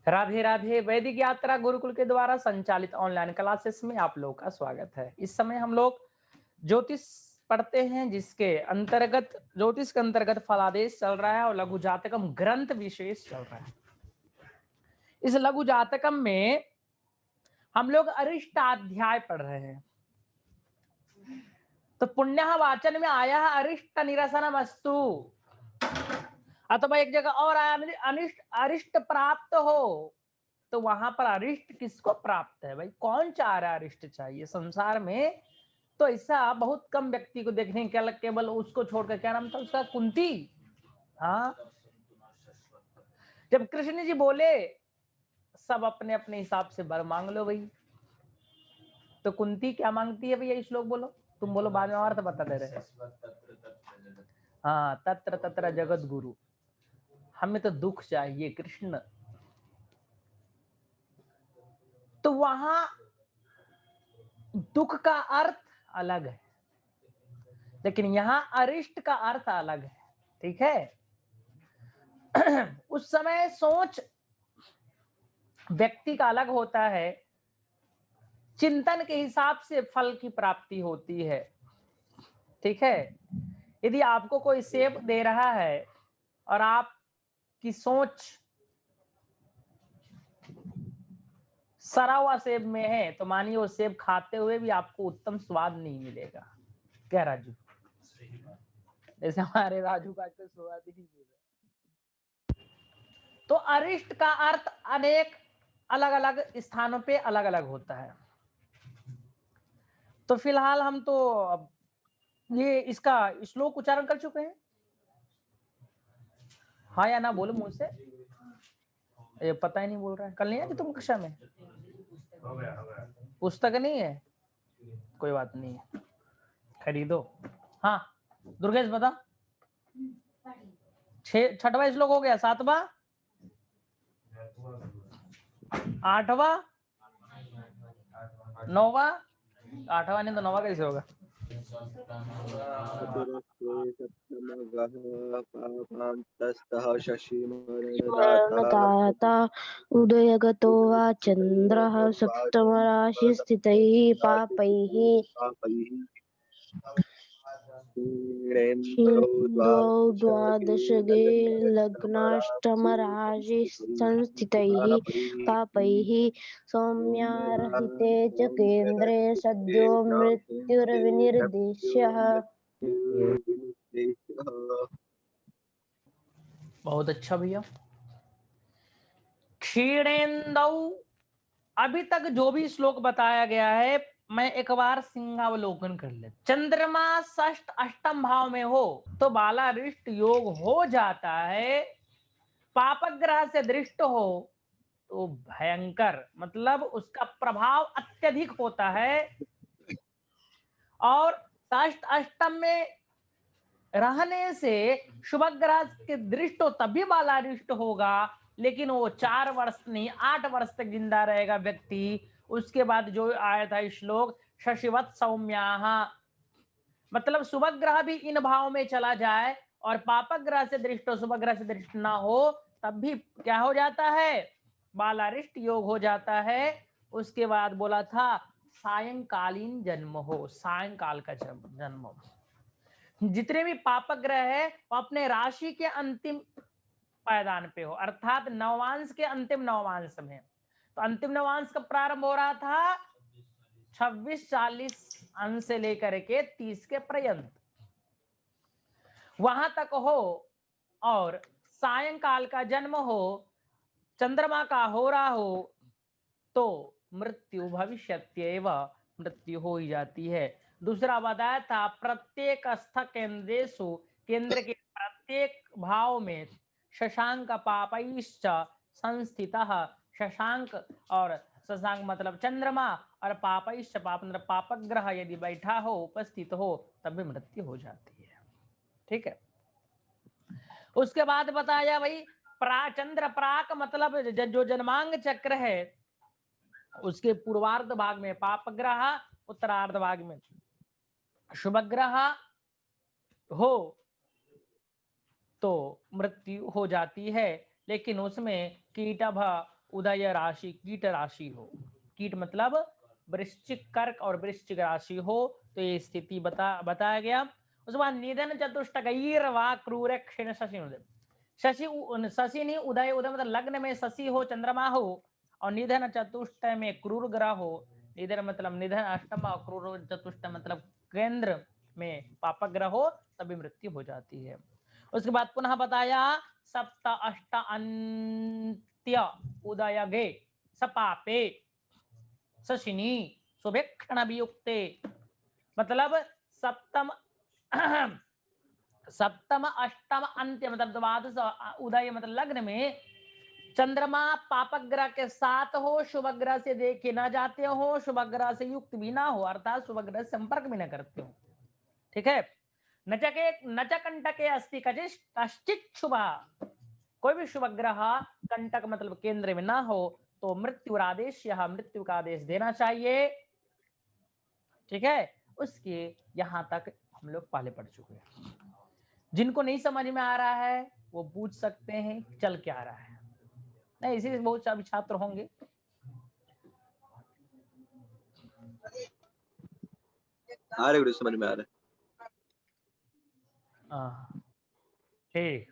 राधे राधे। वैदिक यात्रा गुरुकुल के द्वारा संचालित ऑनलाइन क्लासेस में आप लोगों का स्वागत है। इस समय हम लोग ज्योतिष पढ़ते हैं, जिसके अंतर्गत ज्योतिष के अंतर्गत फलादेश चल रहा है और लघु जातकम ग्रंथ विशेष चल रहा है। इस लघु जातकम में हम लोग अरिष्टाध्याय पढ़ रहे हैं। तो पुण्य वाचन में आया है अरिष्ट निरसनम अस्तु, अथवा एक जगह और आया अनिष्ट अरिष्ट प्राप्त हो। तो वहां पर अरिष्ट किसको प्राप्त है भाई? कौन चाह रहा है अरिष्ट चाहिए संसार में? तो ऐसा बहुत कम व्यक्ति को देखने के अलग, केवल उसको छोड़कर, क्या नाम था उसका, कुंती। हाँ, जब कृष्ण जी बोले सब अपने अपने हिसाब से वर मांग लो भाई, तो कुंती क्या मांगती है भैया? श्लोक बोलो, तुम बोलो, बाद में अर्थ बता दे रहे। हाँ, तत्र तत्र जगत गुरु, हमें तो दुख चाहिए कृष्ण। तो वहां दुख का अर्थ अलग है, लेकिन यहां अरिष्ट का अर्थ अलग है। ठीक है। उस समय सोच व्यक्ति का अलग होता है, चिंतन के हिसाब से फल की प्राप्ति होती है। ठीक है। यदि आपको कोई सेब दे रहा है और आपकी सोच सड़ा हुआ सेब में है, तो मानिए वो सेब खाते हुए भी आपको उत्तम स्वाद नहीं मिलेगा। क्या राजू? जैसे हमारे राजू का तो स्वाद ही नहीं मिल रहा। तो अरिष्ट का अर्थ अनेक अलग अलग स्थानों पे अलग अलग होता है। तो फिलहाल हम तो अब ये इसका श्लोक उच्चारण कर चुके हैं। हाँ या ना बोलो मुझसे, ये पता ही नहीं बोल रहा है। कल नहीं है कि तुम कक्षा में? हो गया। पुस्तक नहीं है, कोई बात नहीं है, खरीदो। हाँ दुर्गेश बता। छठवा श्लोक हो गया, सातवां, आठवां, नौवा। आठवां नहीं तो नौवा कैसे होगा? सप्तमः शशिमरणदाता उदयगतो वा चन्द्रः सप्तमराशिस्थितैः पापैः क्षीणेन्द्रौ द्वादशगे लग्नाष्टमराशिसंस्थितैः पापैः सौम्यार्हिते च केन्द्रे सद्यो मृत्युर्विनिर्देश्यः। बहुत अच्छा भैया। क्षीणेन्दौ, अभी तक जो भी श्लोक बताया गया है मैं एक बार सिंहावलोकन कर ले। चंद्रमा षष्ठ अष्टम भाव में हो तो बालारिष्ट योग हो जाता है। पापग्रह से दृष्ट हो तो भयंकर, मतलब उसका प्रभाव अत्यधिक होता है। और षष्ठ अष्टम में रहने से शुभ ग्रह के दृष्ट हो तभी बालारिष्ट होगा, लेकिन वो 4 वर्ष नहीं 8 वर्ष तक जिंदा रहेगा व्यक्ति। उसके बाद जो आया था श्लोक, शशिवत सौम्याः, मतलब शुभ ग्रह भी इन भाव में चला जाए और पापक ग्रह से दृष्ट हो, शुभ ग्रह से दृष्ट ना हो, तब भी क्या हो जाता है? बालारिष्ट योग हो जाता है। उसके बाद बोला था सायंकालीन जन्म हो, सायंकाल का जन्म। जितने भी पापक ग्रह है वो अपने राशि के अंतिम पायदान पे हो, अर्थात नवांश के अंतिम नवांश में। तो अंतिम नवांश का प्रारंभ हो रहा था 26-40 अंश से लेकर के 30 के पर्यंत, वहां तक हो। और सायंकाल का जन्म हो, चंद्रमा का हो रहा हो, तो मृत्यु भविष्यत्येव, मृत्यु हो ही जाती है। दूसरा बताया था प्रत्येक स्थ केंद्रेषु, केंद्र के प्रत्येक भाव में शशांक पापैश्च संस्थितः, शशांक और शशांक मतलब चंद्रमा और पापैश्च, पाप मतलब पापक ग्रह यदि बैठा हो, उपस्थित हो, तभी मृत्यु हो जाती है। ठीक है। उसके बाद बताया भाई चंद्र प्राक, मतलब जो जन्मांग चक्र है उसके पूर्वार्ध भाग में पाप ग्रह, उत्तरार्ध भाग में शुभ ग्रह हो तो मृत्यु हो जाती है। लेकिन उसमें कीटभ उदय राशि कीट राशि हो, कीट मतलब वृश्चिक कर्क और वृश्चिक राशि हो, तो ये स्थिति बताया गया। उसके बाद निधन चतुष्टगैर वा क्रूर क्षीण शशि उदय। शशि नहीं, उदय मतलब लग्न में शशि हो, चंद्रमा हो, और निधन चतुष्ट में क्रूर ग्रह हो। निधन मतलब निधन अष्टम और क्रूर चतुष्ट मतलब केंद्र में पापक ग्रह हो, तभी मृत्यु हो जाती है। उसके बाद पुनः बताया सप्त अष्ट अंत्य उदय गे सपापे शशिनी शुभेक्षण अभियुक्ते, मतलब सप्तम सप्तम अष्टम अंत्य मतलब द्वादश उदय मतलब लग्न में चंद्रमा पापक ग्रह के साथ हो, शुभ ग्रह से देखे ना जाते हो, शुभ ग्रह से युक्त भी ना हो, अर्थात शुभ ग्रह संपर्क भी ना करते हो। ठीक है। नचकंटके अस्ति कश्चित शुभ, कोई भी शुभ ग्रह कंटक मतलब केंद्र में ना हो तो मृत्यु आदेश, यह मृत्यु का आदेश देना चाहिए। ठीक है। उसके यहां तक हम लोग पहले पढ़ चुके हैं। जिनको नहीं समझ में आ रहा है वो पूछ सकते हैं चल क्या रहा है। नहीं, इसी से बहुत सारे छात्र होंगे। आ रहे गुरु, समझ में आ रहा ठीक।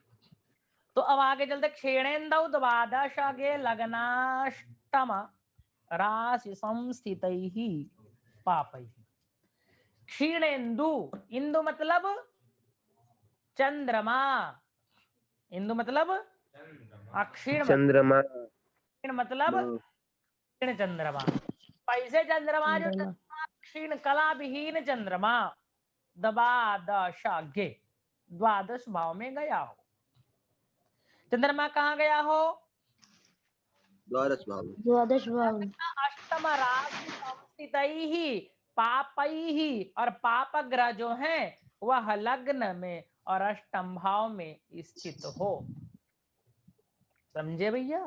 तो अब आगे चलते। क्षीणेन्दौ द्वादशगे लग्नाष्टम राशि संस्थितैः पापैः। क्षीणेन्दु, इंदु मतलब चंद्रमा, इंदु मतलब अक्षीण चंद्रमा, मतलब है। क्षीण चंद्रमा। पैसे चंद्रमा जो चंद्रमा क्षीण कला विहीन चंद्रमा द्वादशागे द्वादश भाव में गया हो। चंद्रमा कहाँ गया हो? द्वादश भाव में। द्वादश भाव अष्टम राशि संस्थितैः पापैः, और पाप ग्रह जो है वह लग्न में और अष्टम भाव में स्थित हो। समझे भैया?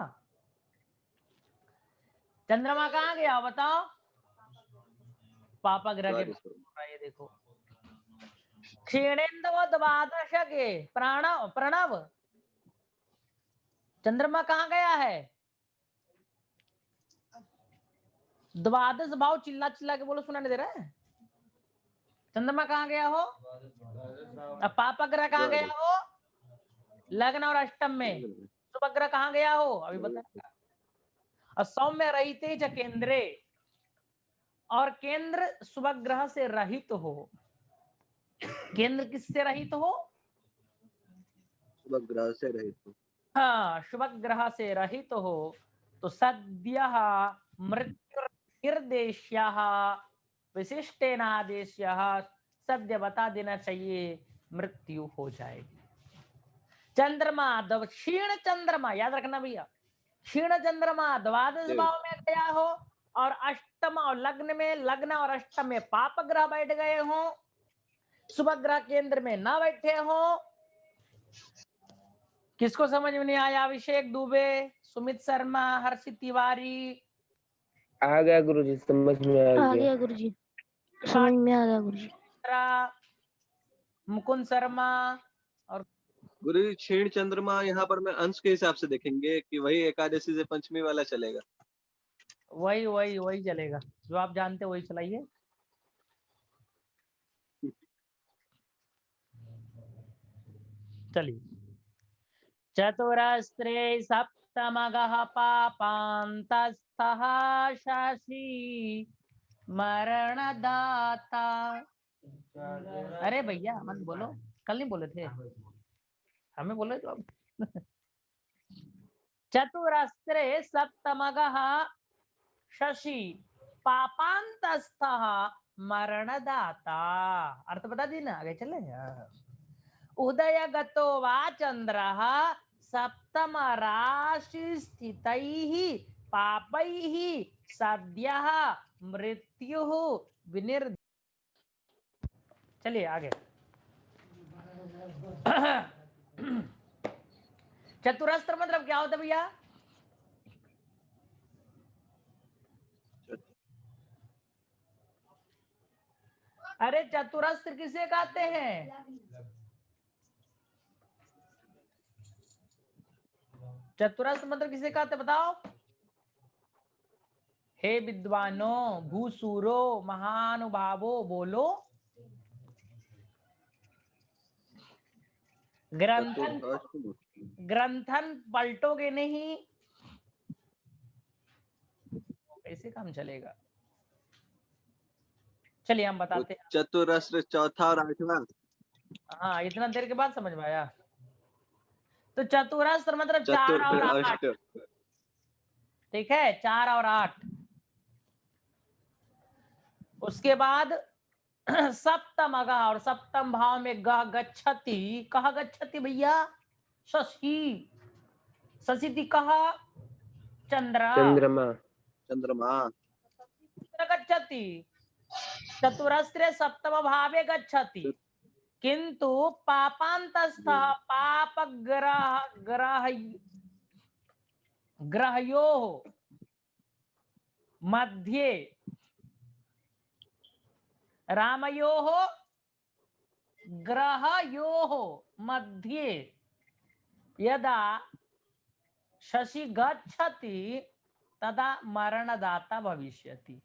चंद्रमा कहाँ गया बताओ? पाप ग्रह के, ये देखो क्षीणेन्दव द्वादश के प्रणव प्रणव, चंद्रमा कहाँ गया है? द्वादश भाव, चिल्ला चिल्ला के बोलो, सुनाने दे रहा है। चंद्रमा कहाँ गया हो? अब पाप ग्रह कहाँ गया हो? लग्न और अष्टम में। शुभ ग्रह कहाँ गया हो? अभी बताया। और सौम्य रहिते च केंद्रे, और केंद्र शुभ ग्रह से रहित हो। केंद्र किससे रहित हो? शुभ ग्रह से रहित हो। हाँ, शुभ ग्रह से रहित हो तो सद्य मृत्यु निर्देश्य विशिष्टेनादेश, सद्य बता देना चाहिए, मृत्यु हो जाएगी। चंद्रमा क्षीण चंद्रमा, याद रखना भैया, क्षीण चंद्रमा द्वादश भाव में गया हो और अष्टम और लग्न में, लग्न और अष्टम में पाप ग्रह बैठ गए हो, शुभ ग्रह केंद्र में ना बैठे हो। किसको समझ में नहीं आया? अभिषेक दुबे, सुमित शर्मा, हर्षित तिवारी। आ गया गुरुजी, समझ में आ आ गया। गया गुरुजी, समझ में आ गया गुरुजी। मुकुंद शर्मा और गुरु जी, क्षीण चंद्रमा यहाँ पर मैं अंश के हिसाब से देखेंगे कि वही एकादशी से पंचमी वाला चलेगा? वही वही वही चलेगा, जो आप जानते वही चलाइए। चलिए। चतुरस्त्रे सप्तमगः पापान्तस्थः शशि मरणदाता। अरे भैया मत बोलो, कल नहीं बोले थे, हमें बोले तो अब। चतुरस्त्रे सप्तमगः शशि पापान्तस्थः मरणदाता। अर्थ बता दी ना, आगे चले। उदयगतो वा चंद्रः सप्तम राशि स्थितैः पापैः सद्यः मृत्युः विनिर्। चलिए आगे। चतुरस्त्र मतलब क्या होता है भैया? अरे चतुरस्त्र किसे कहते हैं? चतुरस्त्र मतलब किसे कहते बताओ? हे विद्वानों, भूसूरो, महानुभावो, बोलो। ग्रंथन ग्रंथन पलटोगे नहीं, कैसे काम चलेगा? चलिए हम बताते हैं। चतुरस्र चौथा और आठवां। हाँ, इतना देर के बाद समझ में आया। तो चतुरस्र मतलब 4 और 8, ठीक है, 4 और 8। उसके बाद सप्तम अगह, और सप्तम भाव में गह गच्छति। कहा गच्छति भैया? शशि। शशि कहा? चंद्र। चंद्रमा। चंद्रमा। गच्छति चतुरस्रे सप्तम भावे गच्छति, किंतु पापांतस्थ पाप ग्रहयो मध्ये रामयो ग्रहयो मध्ये यदा शशि गच्छति तदा मरणदाता भविष्यति।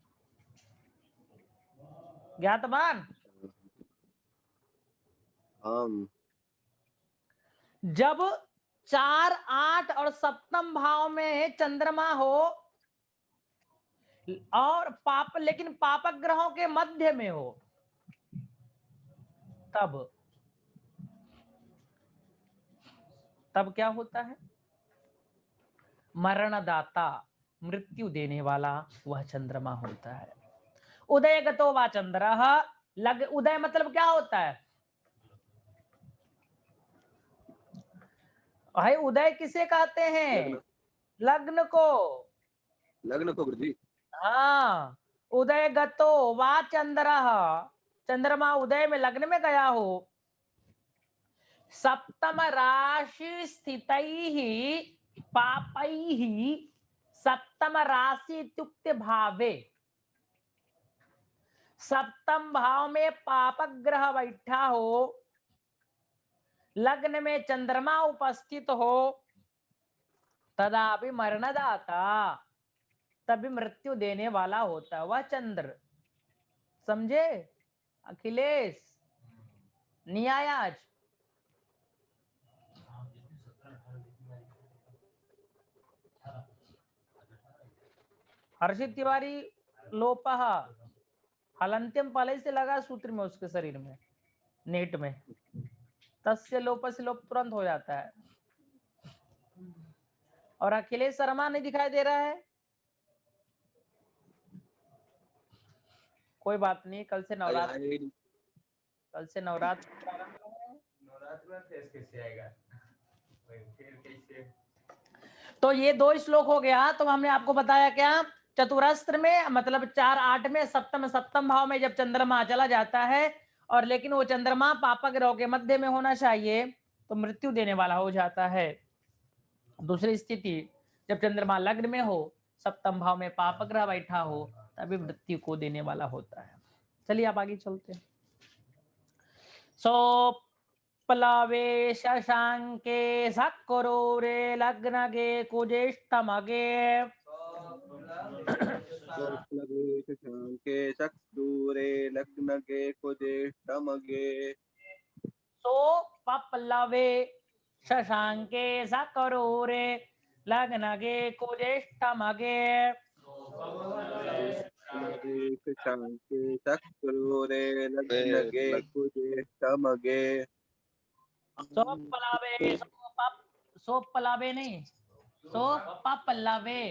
ज्ञातवान? जब 4, 8 और सप्तम भाव में चंद्रमा हो और पाप, लेकिन पापक ग्रहों के मध्य में हो, तब क्या होता है? मरणदाता, मृत्यु देने वाला वह चंद्रमा होता है। उदय गतो वा चंद्रः, उदय मतलब क्या होता है? भाई उदय किसे कहते हैं? लग्न को। लग्न को गुरुजी। हाँ, उदय गतो वा चंद्रः, चंद्रमा उदय में, लग्न में गया हो। सप्तम राशि स्थितैः पापैः, सप्तम राशि इत्युक्ते भावे, सप्तम भाव में पापक ग्रह बैठा हो, लग्न में चंद्रमा उपस्थित हो, तदा भी मरणदाता, तभी मृत्यु देने वाला होता है वह चंद्र। समझे अखिलेश? नहीं आया आज? हर्षित तिवारी लोपः हलंत्यम पहले से लगा सूत्र में, उसके शरीर में, नेट में, तस्य लोप से लोप तुरंत हो जाता है। और अखिलेश शर्मा नहीं दिखाई दे रहा है? कोई बात नहीं, कल से नवरात्र, कल से नवरात्र कैसे आएगा? तो ये 2 श्लोक हो गया। तो हमने आपको बताया क्या? चतुरस्त्र में मतलब 4, 8 में सप्तम भाव में जब चंद्रमा चला जाता है, और लेकिन वो चंद्रमा पापक ग्रह के मध्य में होना चाहिए, तो मृत्यु देने वाला हो जाता है। दूसरी स्थिति, जब चंद्रमा लग्न में हो, सप्तम भाव में पापक ग्रह बैठा हो, तभी मृत्यु को देने वाला होता है। चलिए आप आगे चलते हैं। प्लवे शशांके सक्रोरे लग्नगे कुजेष्टमगे, शशांके सक्रूरे लग्नगे कुजेष्टमगे। पप्लवे शशांके सक्रोरे लग्नगे कुजेष्टमगे, शशांके सक्रूरे लग्नगे कुजेष्टमगे। सोपलावे नहीं, सोपलावे,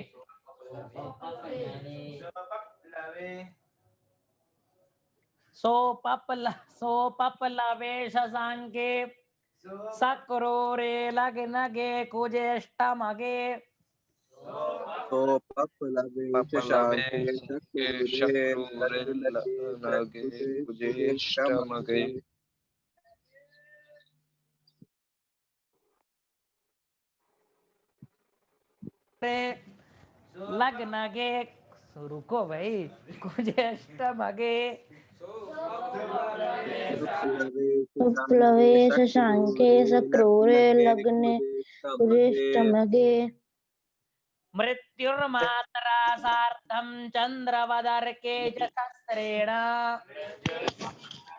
सोपलावे शशांके सक्रोरे लग्नगे कुजेष्टमगे, सोपप्लवे शशांके सक्रूरे लग्नगे कुजेष्टमगे। लग्नगे, रुको भाई, कुजेष्टमगे, प्लवे शशांके सक्रोरे लग्ने कुजेष्टमगे, मृत्युर्मात्रा सार्धं चंद्रवदर्के च शस्त्रेण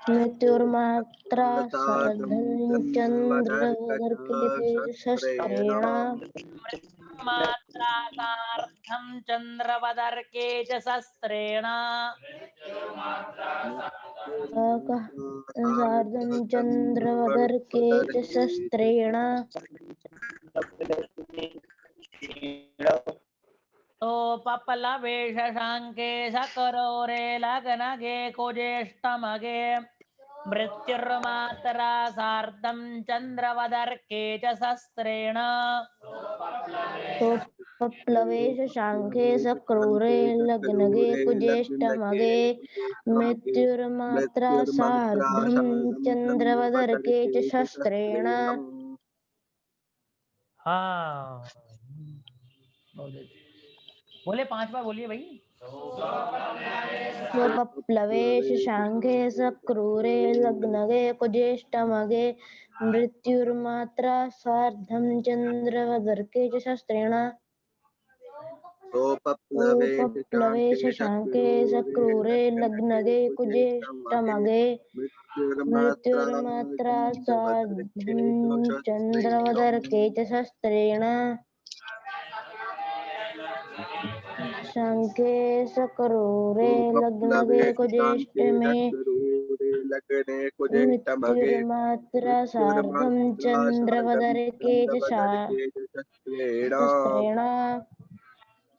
मृत्युर्मात्रा सार्धं सार्धं चन्द्रवदर्के शस्त्रेण मात्रा सार्धं चंद्रवदर्के च शस्त्रेण सार्धं चन्द्रवदर्के च शस्त्रेण तो पप्लवे शशाङ्के सकरोरे लग्नगे कुजेष्टमगे मृत्युर्मात्रा सार्धं चन्द्रवदर्के च शस्त्रेण पप्लवे शशाङ्के सक्रूरे लग्नगे कुजेष्टमगे मृत्युर्मात्रा सार्धं चन्द्रवदर्के च शस्त्रेण हाँ बोले 5 बार बोलिए भाई स्वपप्लवे शशाङ्के सक्रूरे लग्नगे कुजेष्टमगे मृत्युर्मात्रा सार्धं चन्द्रवदर्के च शस्त्रेण पप्लवे शशाङ्के सक्रूरे लग्नगे कुजेष्टमगे मृत्युर्मात्रा सार्धं चन्द्रवदर्के च शस्त्रेण शङ्के सकरूरे लग्नगे कुजेष्टमे मृत्युर्मात्रा सार्धं चन्द्रवदर्के च शस्त्रेण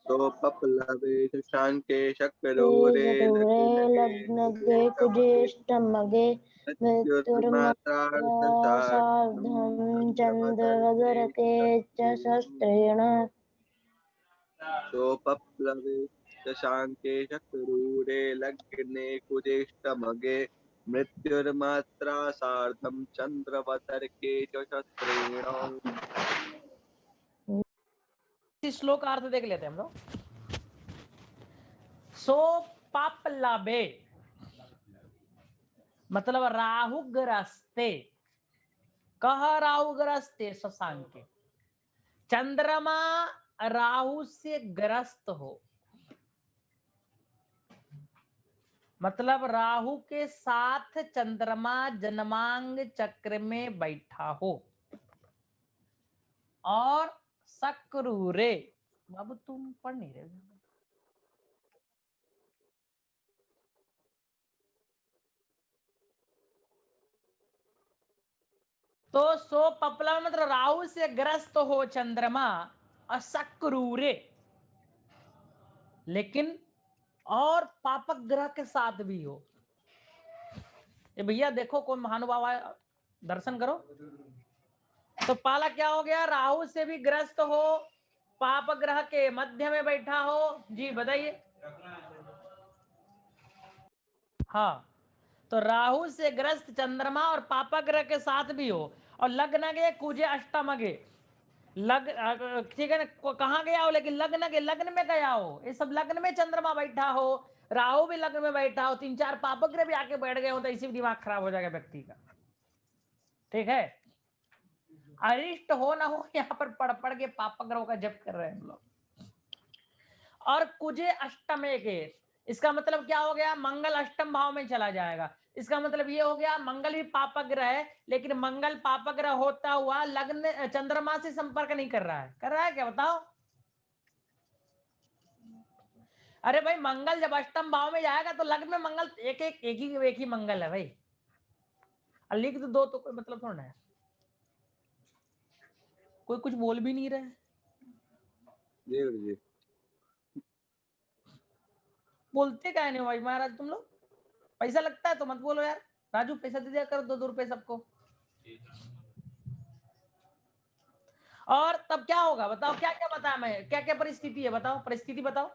पप्लवे शशाङ्के शकरोरे लग्नगे कुजेष्टमगे मृत्युर्मात्रा सार्धं चन्द्रवदर्के च शस्त्रेण पप्लवे शशाङ्के शकरूरे लग्ने कुजेष्टमगे मृत्युर्मात्रा सार्धं चन्द्रवदर्के च शस्त्रेण। इस श्लोक का अर्थ देख लेते हैं हम लोग सो पप्लवे मतलब राहुग्रस्ते कह राहुग्रस्ते शशांके चंद्रमा राहु से ग्रस्त हो मतलब राहु के साथ चंद्रमा जन्मांग चक्र में बैठा हो और सक्रूरे बाबू तुम पढ़ नहीं रहे तो सो पपला मतलब राहु से ग्रस्त हो चंद्रमा और सक्रूरे लेकिन और पापक ग्रह के साथ भी हो ये भैया देखो कौन महानुभाव आया दर्शन करो तो पाला क्या हो गया राहु से भी ग्रस्त हो पाप ग्रह के मध्य में बैठा हो जी बताइए हाँ तो राहु से ग्रस्त चंद्रमा और पापा ग्रह के साथ भी हो और लग्न गे कुजे अष्टमगे लग ठीक है ना कहाँ गया हो लेकिन लग्न के लग्न में गया हो ये सब लग्न में चंद्रमा बैठा हो राहु भी लग्न में बैठा हो 3-4 पापक ग्रह भी आके बैठ गए हो तो इसी भी दिमाग खराब हो जाएगा व्यक्ति का ठीक है अरिष्ट हो ना हो यहाँ पर पढ़ पढ़ के पापक ग्रहों का जप कर रहे हैं हम लोग और कुजे अष्टमे के इसका मतलब क्या हो गया मंगल अष्टम भाव में चला जाएगा इसका मतलब ये हो गया मंगल भी पापक ग्रह है लेकिन मंगल पापक ग्रह होता हुआ लग्न चंद्रमा से संपर्क नहीं कर रहा है क्या बताओ अरे भाई मंगल जब अष्टम भाव में जाएगा तो लग्न में मंगल एक ही मंगल है भाई लिख दो तो कोई मतलब थोड़ा है कोई कुछ बोल भी नहीं रहे जी बोलते क्या नहीं भाई महाराज तुम लोग पैसा लगता है तो मत बोलो यार राजू पैसा दे दिया करो 2 रुपए सबको और तब क्या होगा बताओ क्या क्या बताया मैं क्या क्या परिस्थिति है बताओ परिस्थिति बताओ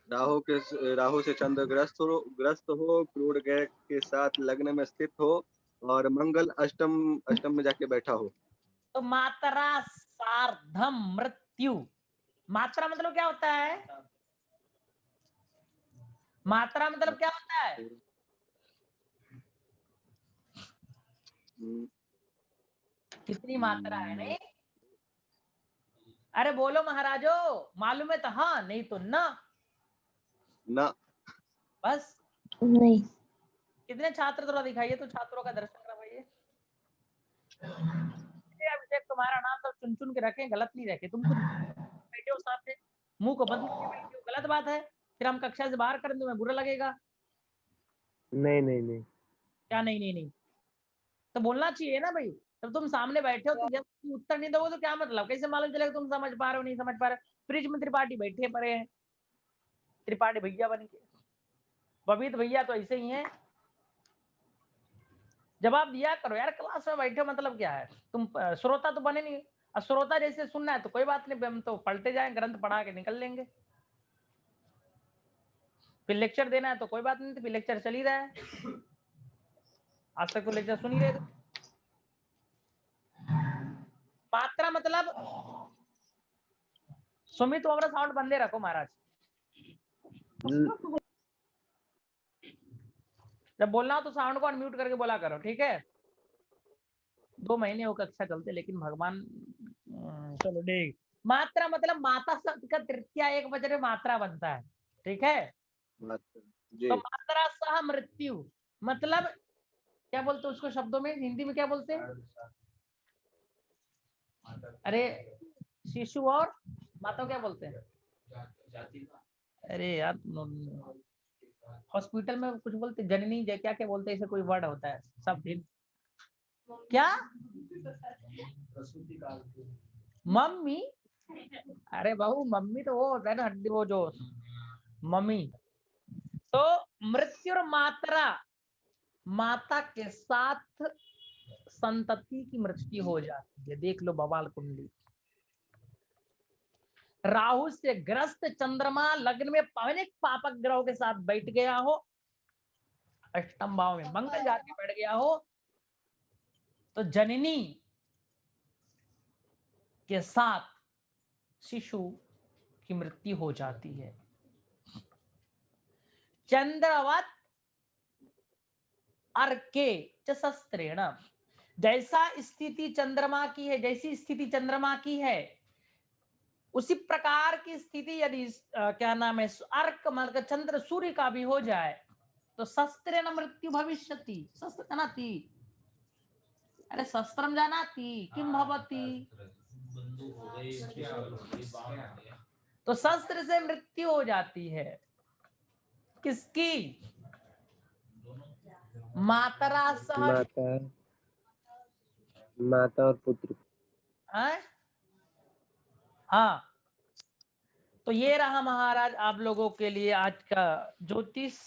राहु से चंद्र ग्रस्त हो क्रूर ग्रह के साथ लग्न में स्थित हो और मंगल अष्टम में जाके बैठा हो तो मात्रा सार्धम मृत्यु मात्रा मतलब क्या होता है मात्रा मतलब क्या होता है कितनी मात्रा है नहीं अरे बोलो महाराजो, मालूम है तो हाँ, नहीं तो ना। न। बस। नहीं। कितने छात्र थोड़ा दिखाइए तो छात्रों का दर्शन करवाइए। अभिषेक तुम्हारा नाम तो चुन चुन के रखें, गलत नहीं रखे। तुम खुद बैठे हो सामने, मुंह को बंद करके बैठे हो, गलत बात है। फिर हम कक्षा से बाहर कर दें, तुम्हें बुरा लगेगा। नहीं नहीं नहीं। क्या नहीं नहीं नहीं? तो बोलना चाहिए ना भाई। जब तुम सामने बैठे हो तो जब तुम उत्तर नहीं दोगे तो क्या मतलब? कैसे मालूम चलेगा तुम समझ पा रहे हो नहीं समझ पा रहे? फ्रिज में त्रिपाठी बैठे पड़े हैं, त्रिपाठी भैया बन के। बबीत भैया तो ऐसे ही हैं। जवाब दिया करो यार, क्लास में बैठे हो मतलब क्या है? तुम श्रोता तो बने नहीं। और श्रोता जैसे सुनना है तो कोई बात नहीं, हम तो पलटे जाएं, ग्रंथ पढ़ा के निकल लेंगे। फिर लेक्चर देना है तो कोई बात नहीं, तो फिर लेक्चर चल ही रहा है। आज तक तो लेक्चर सुन ही रहे थे। मात्रा मतलब सुमित तो अपना साउंड बंदे रखो महाराज। जब बोलना हो तो साउंड को अनम्यूट करके बोला करो, ठीक है? 2 महीने वो कक्षा चलते, लेकिन भगवान चलो ठीक। मात्रा मतलब माता शब्द का तृतीया एक वचन में मात्रा बनता है, ठीक है? जी। तो मात्रा सह मृत्यु मतलब क्या बोलते हैं उसको शब्दों में, हिंदी में क्या बोलते हैं? अरे शिशु और माता क्या बोलते हैं? अरे यार हॉस्पिटल में कुछ बोलते, जननी क्या क्या बोलते हैं, ऐसे कोई वर्ड होता है सब दिन। क्या? मम्मी? अरे बहू मम्मी तो वो होता है ना हड्डी, वो जो मम्मी। तो मृत्यु और मात्रा, माता के साथ संतति की मृत्यु हो जाती है। देख लो बवाल कुंडली। राहु से ग्रस्त चंद्रमा लग्न में पवन पापक ग्रहों के साथ बैठ गया हो, अष्टम भाव में मंगल जाके बैठ गया हो, तो जननी के साथ शिशु की मृत्यु हो जाती है। चंद्रवत अर्के च शस्त्रेण, जैसा स्थिति चंद्रमा की है, जैसी स्थिति चंद्रमा की है उसी प्रकार की स्थिति यदि क्या नाम है अर्क मतलब चंद्र सूर्य का भी हो जाए तो शस्त्रेण मृत्यु भविष्यति। शस्त्र जानाति? अरे शस्त्रम जानाति किम भवति? तो शस्त्र से मृत्यु हो जाती है। किसकी? मातरा सह। माता माता और पुत्र। हाँ, तो ये रहा महाराज आप लोगों के लिए आज का ज्योतिष